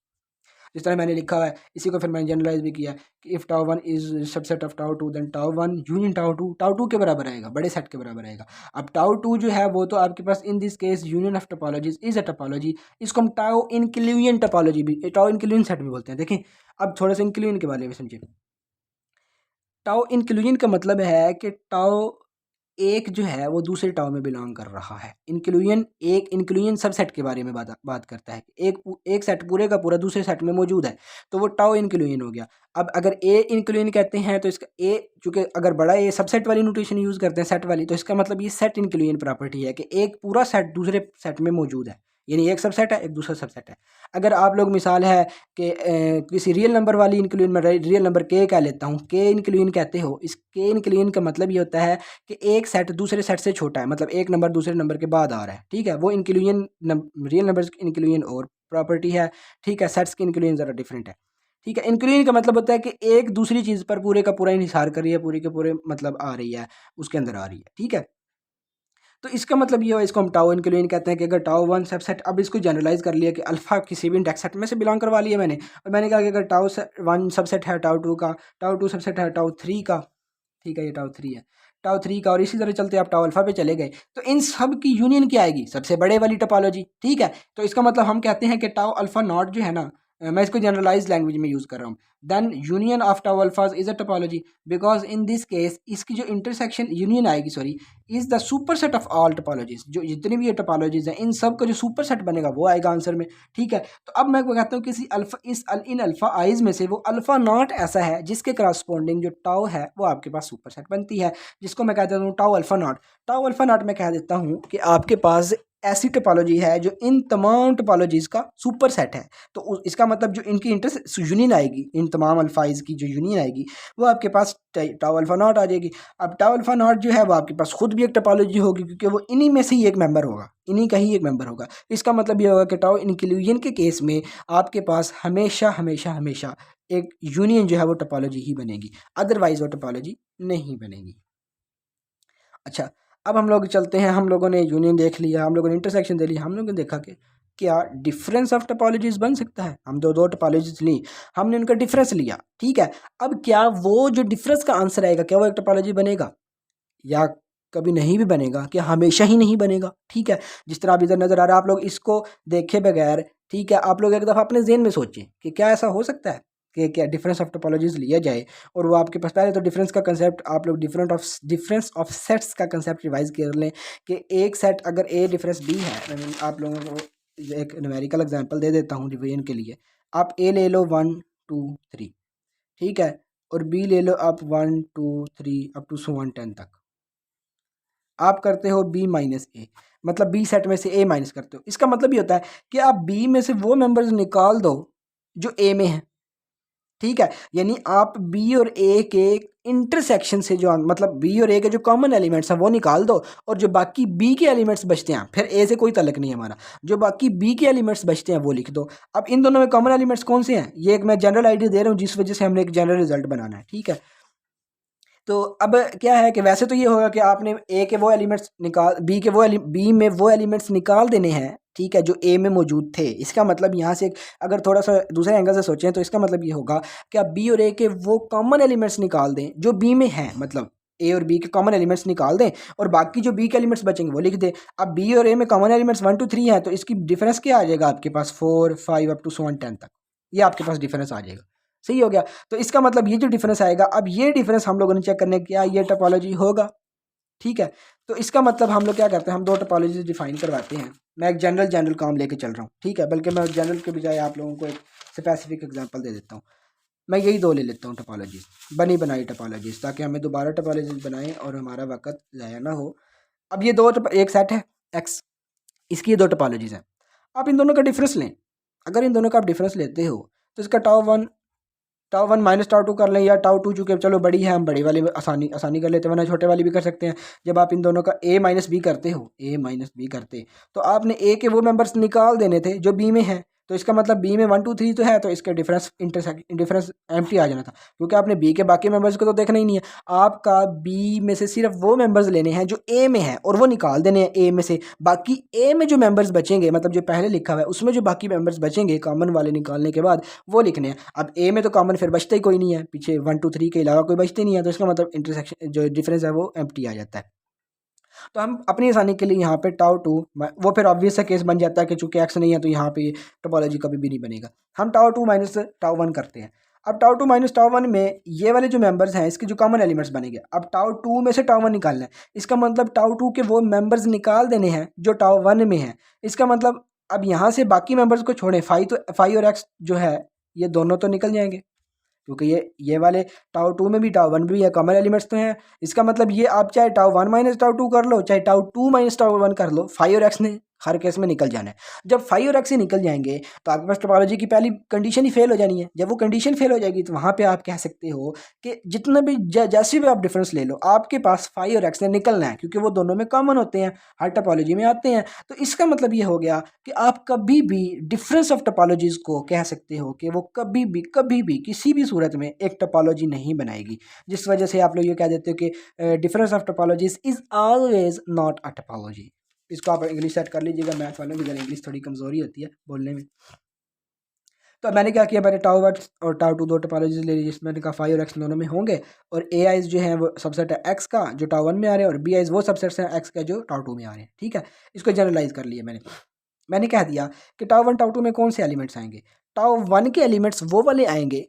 जिस तरह मैंने लिखा हुआ है, इसी को फिर मैंने जनरलाइज भी किया कि if tau 1 is subset of tau 2, then tau 1 union tau 2 के बराबर आएगा, बड़े सेट के बराबर आएगा। अब टाउ 2 जो है वो तो आपके पास in this case union of topologies is a topology, इसको हम टाउ इंक्लूजन टोपोलॉजी भी, टाउ इंक्लूजन सेट भी बोलते हैं। देखें, अब थोड़ा सा इंक्लूजन के बारे में समझिए। टाउ इंक्लूजन का मतलब है कि टाउ एक जो है वो दूसरे टाउ में बिलोंग कर रहा है। इंक्लूजन सबसेट के बारे में बात करता है। एक सेट पूरे का पूरा दूसरे सेट में मौजूद है तो वो टाउ इंक्लूजन हो गया। अब अगर ए इंक्लूजन कहते हैं तो इसका ए, चूँकि अगर बड़ा ए सबसेट वाली नोटेशन यूज़ करते हैं सेट वाली, तो इसका मतलब ये सेट इंक्लूजन प्रॉपर्टी है कि एक पूरा सेट दूसरे सेट में मौजूद है, यानी एक सबसेट है एक दूसरा सबसेट है। अगर आप लोग मिसाल है कि किसी रियल नंबर वाली इंक्लूजन में रियल नंबर के कह लेता हूँ, के इंक्लूजन कहते हो, इस के इंक्लूजन का मतलब ये होता है कि एक सेट दूसरे सेट से छोटा है, मतलब एक नंबर दूसरे नंबर के बाद आ रहा है, ठीक है। वो इंक्लूजन रियल नंबर की इंक्लूजन और प्रॉपर्टी है, ठीक है। सेट्स की इंक्लूजन ज़रा डिफरेंट है, ठीक है। इंक्लूजन का मतलब होता है कि एक दूसरी चीज़ पर पूरे का पूरा इंहिसार कर रही है, पूरे के पूरे मतलब आ रही है, उसके अंदर आ रही है, ठीक है। तो इसका मतलब ये हुआ, इसको हम टाउ इंक्लूजन कहते हैं कि अगर टाउ वन सबसेट, अब इसको जनरलाइज कर लिया कि अल्फा किसी भी इंडेक्स सेट में से बिलोंग करवा लिया मैंने, और मैंने कहा कि अगर टाउ वन सबसेट है टाउ टू का, टाउ टू सबसेट है टाउ थ्री का, ठीक है, ये टाउ थ्री है, टाउ थ्री का, और इसी तरह चलते आप टाउ अल्फा पे चले गए, तो इन सब की यूनियन क्या आएगी, सबसे बड़े वाली टोपोलॉजी, ठीक है। तो इसका मतलब हम कहते हैं कि टाउ अल्फा नॉट जो है ना, मैं इसको जनरलाइज लैंग्वेज में यूज़ कर रहा हूँ, देन यूनियन ऑफ टाउ अल्फाज is a topology, because in this case इसकी जो इंटरसेक्शन यूनियन आएगी, sorry, is the super set of all topologies, जो जितनी भी ये टोपोलॉजीज हैं इन सब का जो सुपर सेट बनेगा वो आएगा आंसर में, ठीक है। तो अब मैं कहता हूँ किसी अल्फा इन अल्फा आइज में से वो अल्फा नॉट ऐसा है जिसके करस्पॉन्डिंग जो टाउ है वो आपके पास सुपर सेट बनती है, जिसको मैं कहता हूँ tau alpha not. Tau alpha not मैं कह देता हूँ कि आपके पास ऐसी टोपोलॉजी है जो इन तमाम टोपोलॉजीज़ का सुपर सेट है। तो इसका मतलब जो इनकी इंटर यूनियन आएगी, इन तमाम अल्फाइज की जो यूनियन आएगी वो आपके पास टाउ अल्फा नॉट आ जाएगी। अब टाउ अल्फा नॉट जो है वो आपके पास खुद भी एक टोपोलॉजी होगी, क्योंकि वो इन्हीं में से ही एक मेंबर होगा, इन्हीं का ही एक मेंबर होगा। इसका मतलब ये होगा कि टाउ इंक्लूजन के केस में आपके पास हमेशा हमेशा हमेशा एक यूनियन जो है वो टोपोलॉजी ही बनेगी, अदरवाइज वो टोपोलॉजी नहीं बनेगी। अच्छा, अब हम लोग चलते हैं, हम लोगों ने यूनियन देख लिया, हम लोगों ने इंटरसेक्शन दे लिया, हम लोगों ने देखा कि क्या डिफरेंस ऑफ टोपोलॉजीज बन सकता है। हम दो टोपोलॉजीज ली, हमने उनका डिफरेंस लिया, ठीक है। अब क्या वो जो डिफरेंस का आंसर आएगा क्या वो एक टोपोलॉजी बनेगा, या कभी नहीं भी बनेगा, क्या हमेशा ही नहीं बनेगा, ठीक है। जिस तरह आप इधर नज़र आ रहा है, आप लोग इसको देखे बगैर, ठीक है, आप लोग एक दफ़ा अपने ज़हन में सोचें कि क्या ऐसा हो सकता है कि क्या डिफरेंस ऑफ टोपोलॉजीज लिया जाए और वो आपके पास, पहले तो डिफरेंस का कंसेप्ट आप लोग डिफरेंस ऑफ सेट्स का कंसेप्ट रिवाइज कर लें कि एक सेट अगर ए डिफरेंस बी है, आप लोगों को एक न्यूमेरिकल एग्जांपल दे देता हूँ रिवीजन के लिए। आप ए ले लो 1 2 3, ठीक है, और बी ले लो आप 1 2 3 अप टू 10 तक। आप करते हो बी माइनस ए, मतलब बी सेट में से ए माइनस करते हो। इसका मतलब ये होता है कि आप बी में से वो मेंबर्स निकाल दो जो ए में है, ठीक है। यानी आप बी और ए के इंटरसेक्शन से जो मतलब बी और ए के जो कॉमन एलिमेंट्स हैं वो निकाल दो, और जो बाकी बी के एलिमेंट्स बचते हैं, फिर ए से कोई तल्लक नहीं है हमारा, जो बाकी बी के एलिमेंट्स बचते हैं वो लिख दो। अब इन दोनों में कॉमन एलिमेंट्स कौन से हैं, ये एक मैं जनरल आइडिया दे रहा हूँ जिस वजह से हमने एक जनरल रिजल्ट बनाना है, ठीक है। तो अब क्या है कि वैसे तो ये होगा कि आपने ए के वो एलिमेंट्स निकाल बी में वो एलिमेंट्स निकाल देने हैं, ठीक है, जो ए में मौजूद थे। इसका मतलब यहाँ से अगर थोड़ा सा दूसरे एंगल से सोचें तो इसका मतलब ये होगा कि आप बी और ए के वो कॉमन एलिमेंट्स निकाल दें जो बी में हैं, मतलब ए और बी के कॉमन एलिमेंट्स निकाल दें और बाकी जो बी के एलिमेंट्स बचेंगे वो लिख दें। अब बी और ए में कॉमन एलिमेंट्स 1 2 3 है, तो इसकी डिफरेंस क्या आ जाएगा आपके पास 4 5 अप टू 10 तक, ये आपके पास डिफरेंस आ जाएगा। सही हो गया। तो इसका मतलब ये जो डिफरेंस आएगा, अब ये डिफरेंस हम लोगों ने चेक करने क्या ये टोपोलॉजी होगा, ठीक है। तो इसका मतलब हम लोग क्या करते हैं, हम दो टोपोलॉजी डिफाइन करवाते हैं। मैं एक जनरल काम लेके चल रहा हूँ, ठीक है, बल्कि मैं जनरल के बजाय आप लोगों को एक स्पेसिफिक एग्जांपल दे देता हूँ। मैं यही दो ले लेता हूँ टोपोलॉजीज, बनी बनाई टोपोलॉजीज, ताकि हमें दोबारा टोपोलॉजीज बनाएं और हमारा वक्त ज़ाया ना हो। अब ये एक सेट है एक्स, इसकी ये दो टोपोलॉजीज हैं। आप इन दोनों का डिफरेंस लें, अगर इन दोनों का आप डिफरेंस लेते हो तो इसका tau one minus tau two कर लें, या टाउ टू चूँकि चलो बड़ी है, हम बड़ी वाली आसानी कर लेते हैं, वरना छोटे वाली भी कर सकते हैं। जब आप इन दोनों का ए माइनस बी करते तो आपने ए के वो मेंबर्स निकाल देने थे जो बी में हैं। तो इसका मतलब बी में 1 2 3 तो है, तो इसका डिफरेंस एम्प्टी आ जाना था, क्योंकि आपने बी के बाकी मेंबर्स को तो देखना ही नहीं है। आपका बी में से सिर्फ वो मेंबर्स लेने हैं जो ए में हैं और वो निकाल देने हैं ए में से। बाकी ए में जो मेंबर्स बचेंगे, मतलब जो पहले लिखा हुआ है उसमें जो बाकी मेंबर्स बचेंगे कॉमन वाले निकालने के बाद, वो लिखने हैं। अब ए में तो कॉमन फिर बचता ही कोई नहीं है, पीछे 1 2 3 के अलावा कोई बचते नहीं है, तो इसका मतलब इंटरसेक्शन जो डिफरेंस है वो एम्प्टी आ जाता है। तो हम अपनी आसानी के लिए यहाँ पे टाउ टू, वो फिर ऑब्वियस सा केस बन जाता है कि चूंकि एक्स नहीं है तो यहाँ पे टोपोलॉजी कभी भी नहीं बनेगा। हम tau two minus tau one करते हैं। अब tau two minus tau one में ये वाले जो मेंबर्स हैं इसके जो कॉमन एलिमेंट्स बनेंगे। अब टाउ टू में से टाउ वन निकालना है, इसका मतलब टाउ टू के वो मेंबर्स निकाल देने हैं जो टाउ वन में हैं। इसका मतलब अब यहाँ से बाकी मेंबर्स को छोड़ें, फाई और एक्स जो है ये दोनों तो निकल जाएंगे, क्योंकि ये वाले टाउ टू में भी टाउ वन भी है, कॉमन एलिमेंट्स तो हैं। इसका मतलब ये आप चाहे tau one minus tau two कर लो, चाहे tau two minus tau one कर लो, फाई और एक्स ने हर केस में निकल जाना है। जब फाई और एक्स से निकल जाएंगे तो आपके पास टोपोलॉजी की पहली कंडीशन ही फेल हो जानी है। जब वो कंडीशन फेल हो जाएगी तो वहाँ पे आप कह सकते हो कि जितना भी जैसे भी आप डिफरेंस ले लो, आपके पास फाई और एक्स ने निकलना है, क्योंकि वो दोनों में कॉमन होते हैं, हर टोपोलॉजी में आते हैं। तो इसका मतलब ये हो गया कि आप कभी भी डिफरेंस ऑफ टोपोलॉजीज़ को कह सकते हो कि वो कभी भी किसी भी सूरत में एक टोपोलॉजी नहीं बनाएगी, जिस वजह से आप लोग ये कह देते हो कि difference of topologies is always not a topology. इसको आप इंग्लिश सेट कर लीजिएगा, मैथ वालों की ज़रा इंग्लिश थोड़ी कमज़ोरी होती है बोलने में। तो मैंने क्या किया, मैंने टाउ वन और टाउ टू दो टोपोलॉजीज ले ली, जिसमें मैंने कहा फाई और एक्स दोनों में होंगे, और ए आइज जो है वो सबसेट है एक्स का जो टाउ वन में आ रहे हैं, और बी आइज वो सबसेट्स हैं एक्स का जो टाउ टू में आ रहे हैं। ठीक है, इसको जनरलाइज कर लिया मैंने कह दिया कि टाउ वन टाउ टू में कौन से एलिमेंट्स आएंगे। टाउ वन के एलिमेंट्स वो वाले आएंगे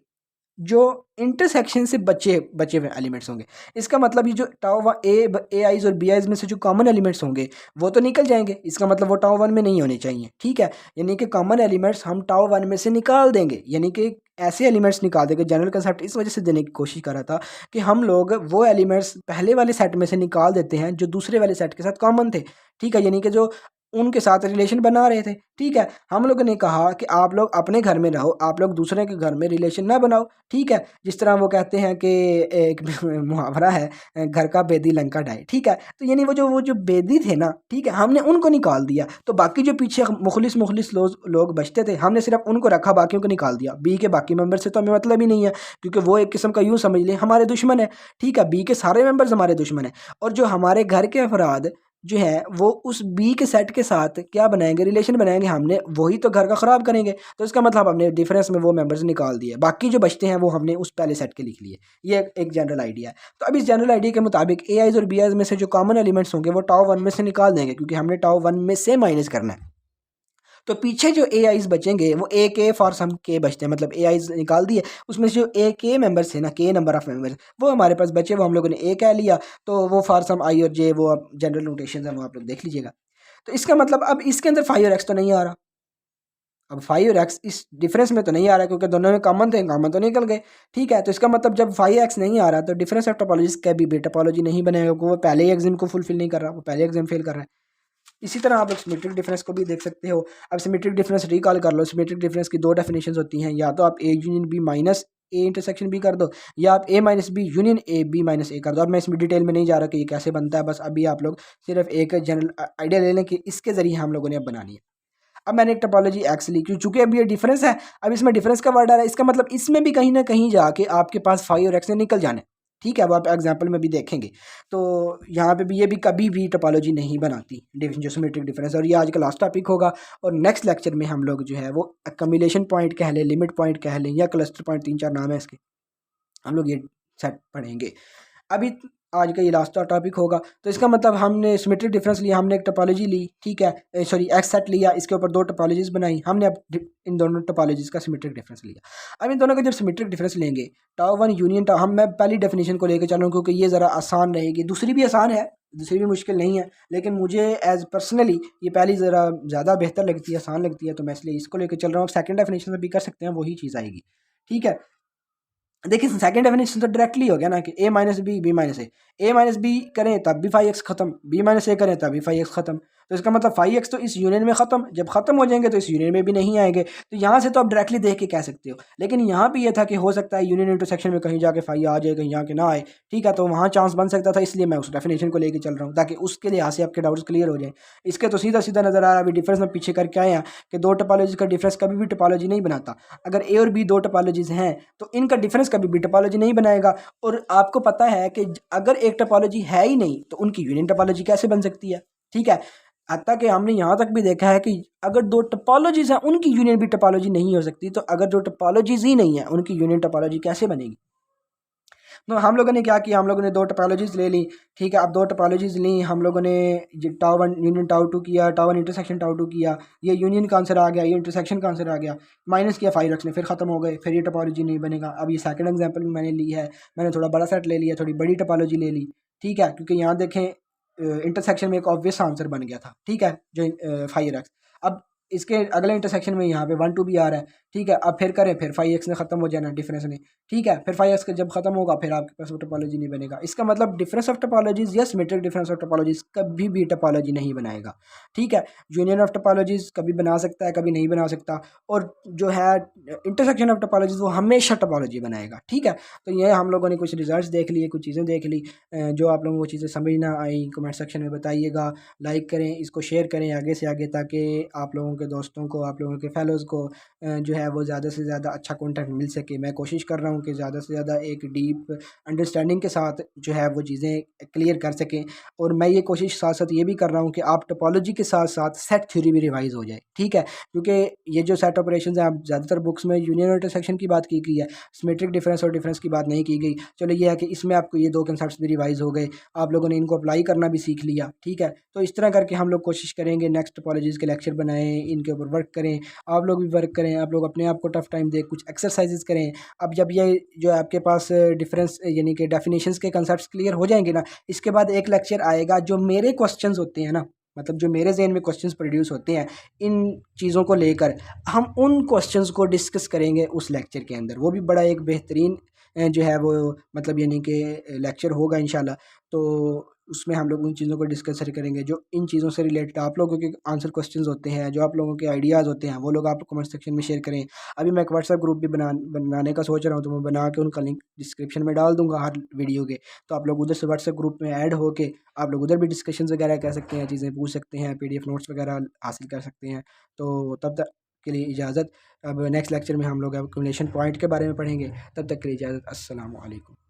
जो इंटरसेक्शन से बचे हुए एलिमेंट्स होंगे। इसका मतलब ये जो टाउ ए आइज और बी आइज में से जो कॉमन एलिमेंट्स होंगे वो तो निकल जाएंगे, इसका मतलब वो टाउ वन में नहीं होने चाहिए। ठीक है, यानी कि कॉमन एलिमेंट्स हम टाउ वन में से निकाल देंगे, यानी कि ऐसे एलिमेंट्स निकाल देंगे। जनरल कंसेप्ट इस वजह से देने की कोशिश कर रहा था कि हम लोग वो एलिमेंट्स पहले वाले सेट में से निकाल देते हैं जो दूसरे वाले सेट के साथ कॉमन थे। ठीक है, यानी कि जो उनके साथ रिलेशन बना रहे थे। ठीक है, हम लोगों ने कहा कि आप लोग अपने घर में रहो, आप लोग दूसरे के घर में रिलेशन ना बनाओ। ठीक है, जिस तरह वो कहते हैं कि एक मुहावरा है, घर का बेदी लंका ढाई। ठीक है, तो यानी वो जो बेदी थे ना, ठीक है, हमने उनको निकाल दिया, तो बाकी जो पीछे मुखलिस लोग बचते थे, हमने सिर्फ उनको रखा, बाकियों को निकाल दिया। बी के बाकी मेंबर से तो हमें मतलब ही नहीं है, क्योंकि वो एक किस्म का यूँ समझ लें हमारे दुश्मन है। ठीक है, बी के सारे मेंबर्स हमारे दुश्मन हैं, और जो हमारे घर के अफराद जो है वो उस बी के सेट के साथ क्या बनाएंगे, रिलेशन बनाएंगे, हमने वही तो घर का ख़राब करेंगे। तो इसका मतलब हमने डिफरेंस में वो मेंबर्स निकाल दिए, बाकी जो बचते हैं वो हमने उस पहले सेट के लिख लिए। ये एक जनरल आइडिया है। तो अब इस जनरल आइडिया के मुताबिक ए आइज और बी आइज में से जो कॉमन एलिमेंट्स होंगे वो टाउ वन में से निकाल देंगे, क्योंकि हमने टाउ वन में से माइनस करना है। तो पीछे जो ए आइज बचेंगे वो ए के फॉर सम के बचते हैं, मतलब ए आइज निकाल दिए, उसमें से जो ए के मेंबर्स थे ना, के नंबर ऑफ मेंबर्स, वो हमारे पास बचे, वो हम लोगों ने ए कह लिया। तो वो फॉर सम आई और जे, वो अब जनरल नोटेशन है, वो आप लोग देख लीजिएगा। तो इसका मतलब अब इसके अंदर फाइव और एक्स तो नहीं आ रहा, अब फाइव और एक्स इस डिफरेंस में तो नहीं आ रहा, क्योंकि दोनों में कॉमन थे, कॉमन तो निकल गए। ठीक है, तो इसका मतलब जब फाइव एक्स नहीं आ रहा तो डिफरेंस ऑफ टोपोलॉजीज का भी टोपोलॉजी नहीं बनेगा, क्योंकि वो पहले ही एग्जाम को फुलफिल नहीं कर रहा, वो पहले एग्जाम फेल कर रहा है। इसी तरह आप लोग सिमेट्रिक डिफरेंस को भी देख सकते हो। अब सिमेट्रिक डिफरेंस रिकॉल कर लो, सिमेट्रिक डिफरेंस की दो डेफिनेशंस होती हैं, या तो आप A union B minus A intersection B कर दो, या आप A minus B union A B minus A कर दो। अब मैं इसमें डिटेल में नहीं जा रहा कि ये कैसे बनता है, बस अभी आप लोग सिर्फ एक जनरल आइडिया ले लें कि इसके ज़रिए हम लोगों ने अब बनानी है। अब मैंने एक टोपोलॉजी एक्स ली, क्यों, चूंकि अब ये डिफरेंस है, अब इसमें डिफरेंस का वर्ड आ रहा है, इसका मतलब इसमें भी कहीं ना कहीं जाके आपके पास फाइव और एक्स ने निकल जाना है। ठीक है, अब आप एग्जाम्पल में भी देखेंगे। तो यहाँ पे भी ये भी कभी भी टोपोलॉजी नहीं बनाती जो सिमेट्रिक डिफरेंस, और ये आज का लास्ट टॉपिक होगा। और नेक्स्ट लेक्चर में हम लोग जो है वो कम्युलेशन पॉइंट कह लें, लिमिट पॉइंट कह लें, या क्लस्टर पॉइंट, 3-4 नाम है इसके, हम लोग ये सेट पढ़ेंगे। अभी आज का ये लास्ट टॉपिक होगा। तो इसका मतलब हमने सिमेट्रिक डिफरेंस लिया, हमने एक टोपोलॉजी ली, ठीक है, सॉरी एक्स सेट लिया, इसके ऊपर दो टोपोलॉजीज बनाई हमने। अब इन दोनों टोपोलॉजीज का सिमेट्रिक डिफरेंस लिया। अब इन दोनों का जब सिमेट्रिक डिफरेंस लेंगे, टाउ वन यूनियन टाउ, मैं पहली डेफिनेशन को लेकर चल रहा हूँ क्योंकि ये ज़रा आसान रहेगी, दूसरी भी आसान है, दूसरी भी मुश्किल नहीं है, लेकिन मुझे एज पर्सनली ये पहली ज़रा ज़्यादा बेहतर लगती है, आसान लगती है, तो मैं इसलिए इसको लेकर चल रहा हूँ। सेकंड डेफिनेशन में भी कर सकते हैं, वही चीज़ आएगी। ठीक है, देखिए सेकंड डेफिनेशन तो डायरेक्टली हो गया ना कि ए माइनस बी बी माइनस ए माइनस बी करें तब भी फाइव एक्स खत्म, बी माइनस ए करें तब भी फाइव एक्स खत्म। तो इसका मतलब फाइव एक्स तो इस यूनियन में ख़त्म, जब ख़त्म हो जाएंगे तो इस यूनियन में भी नहीं आएंगे। तो यहाँ से तो आप डायरेक्टली देख के कह सकते हो, लेकिन यहाँ भी ये था कि हो सकता है यूनियन इंटरसेक्शन में कहीं जाके फाइव आ जाए, कहीं जाके ना आए। ठीक है, तो वहाँ चांस बन सकता था, इसलिए मैं उस डेफिनेशन को लेकर चल रहा हूँ ताकि उसके लिहाज से आपके डाउट्स क्लियर हो जाए। इसके तो सीधा सीधा नजर आ रहा है, अभी डिफरेंस में पीछे करके आए हैं कि दो टोपोलॉजी का डिफरेंस कभी भी टोपोलॉजी नहीं बनाता। अगर ए और बी दो टोपोलॉजीज हैं तो इनका डिफरेंस कभी भी टोपोलॉजी नहीं बनाएगा। और आपको पता है कि अगर एक टोपोलॉजी है ही नहीं तो उनकी यूनियन टोपोलॉजी कैसे बन सकती है। ठीक है, हत्ता कि हमने यहाँ तक भी देखा है कि अगर दो टोपोलॉजीज हैं उनकी यूनियन भी टोपोलॉजी नहीं हो सकती, तो अगर जो टोपोलॉजीज ही नहीं है उनकी यूनियन टोपोलॉजी कैसे बनेगी। तो हम लोगों ने क्या किया, हम लोगों ने दो टोपोलॉजीज़ ले ली। ठीक है, अब दो टोपोलॉजीज़ ली हम लोगों ने, ये tau one union tau two किया, tau one intersection tau two किया, ये यूनियन का आंसर आ गया, ये इंटरसेक्शन का आंसर आ गया, माइनस किया 5 रक्स ने, फिर ख़त्म हो गए, फिर ये टोपोलॉजी नहीं बनेगा। अब ये सेकंड एग्जांपल में मैंने ली है, मैंने थोड़ा बड़ा सेट ले लिया, थोड़ी बड़ी टोपोलॉजी ले ली। ठीक है, क्योंकि यहाँ देखें इंटरसेक्शन में एक ऑब्वियस आंसर बन गया था। ठीक है, जो 5 रक्स, अब इसके अगले इंटरसेक्शन में यहाँ पे 1 2 भी आ रहा है। ठीक है, अब फिर करें, फिर 5x ने ख़त्म हो जाना डिफरेंस ने। ठीक है, फिर 5x का जब खत्म होगा फिर आपके पास वो टोपोलॉजी नहीं बनेगा। इसका मतलब डिफरेंस ऑफ टोपोलॉजीज या सिमेट्रिक डिफरेंस ऑफ टोपोलॉजीज कभी भी टोपोलॉजी नहीं बनाएगा। ठीक है, यूनियन ऑफ टोपोलॉजीज कभी बना सकता है, कभी नहीं बना सकता, और जो है इंटरसेक्शन ऑफ टोपोलॉजीज वो हमेशा टोपोलॉजी बनाएगा। ठीक है, तो ये हम लोगों ने कुछ रिजल्ट्स देख लिए, कुछ चीज़ें देख ली। जो आप लोगों को चीज़ें समझ ना आई कमेंट सेक्शन में बताइएगा, लाइक करें, इसको शेयर करें आगे से आगे, ताकि आप लोगों के दोस्तों को, आप लोगों के फेलोज़ को जो है वो ज़्यादा से ज़्यादा अच्छा कंटेंट मिल सके। मैं कोशिश कर रहा हूँ कि ज़्यादा से ज़्यादा एक डीप अंडरस्टैंडिंग के साथ जो है वो चीज़ें क्लियर कर सकें, और मैं ये कोशिश साथ साथ ये भी कर रहा हूँ कि आप टोपोलॉजी के साथ साथ सेट थ्योरी भी रिवाइज हो जाए। ठीक है, क्योंकि ये जो सेट ऑपरेशन है, आप ज़्यादातर बुक्स में यूनियन और इंटरसेक्शन की बात की गई है, सिमेट्रिक डिफरेंस और डिफरेंस की बात नहीं की गई। चलो ये है कि इसमें आपको ये दो कंसेप्ट भी रिवाइज हो गए, आप लोगों ने इनको अप्लाई करना भी सीख लिया। ठीक है, तो इस तरह करके हम लोग कोशिश करेंगे नेक्स्ट टोपोलॉजीज़ के लेक्चर बनाएं, इनके ऊपर वर्क करें, आप लोग भी वर्क करें, आप लोग अपने आप को टफ टाइम दें, कुछ एक्सरसाइजेज करें। अब जब ये जो आपके पास डिफरेंस यानी कि डेफिनेशंस के कंसेप्ट क्लियर हो जाएंगे ना, इसके बाद एक लेक्चर आएगा जो मेरे क्वेश्चंस होते हैं ना, मतलब जो मेरे जहन में क्वेश्चंस प्रोड्यूस होते हैं इन चीज़ों को लेकर, हम उन क्वेश्चंस को डिस्कस करेंगे उस लेक्चर के अंदर। वो भी बड़ा एक बेहतरीन जो है वो मतलब यानी कि लेक्चर होगा इंशाल्लाह। तो उसमें हम लोग उन चीज़ों को डिस्कस करेंगे जो इन चीज़ों से रिलेटेड आप लोगों के आंसर क्वेश्चंस होते हैं, जो आप लोगों के आइडियाज़ होते हैं, वो लोग आप कमेंट सेक्शन में शेयर करें। अभी मैं एक व्हाट्सएप ग्रुप भी बनाने का सोच रहा हूँ, तो मैं बना के उनका लिंक डिस्क्रिप्शन में डाल दूँगा हर वीडियो के। तो आप लोग उधर से व्हाट्सएप ग्रुप में ऐड होके आप लोग उधर भी डिस्कशंस वगैरह कर सकते हैं, चीज़ें पूछ सकते हैं, PDF नोट्स वगैरह हासिल कर सकते हैं। तो तब तक के लिए इजाज़त। अब नेक्स्ट लेक्चर में हम लोग एक्युमुलेशन पॉइंट के बारे में पढ़ेंगे। तब तक के लिए इजाज़त। अस्सलाम वालेकुम।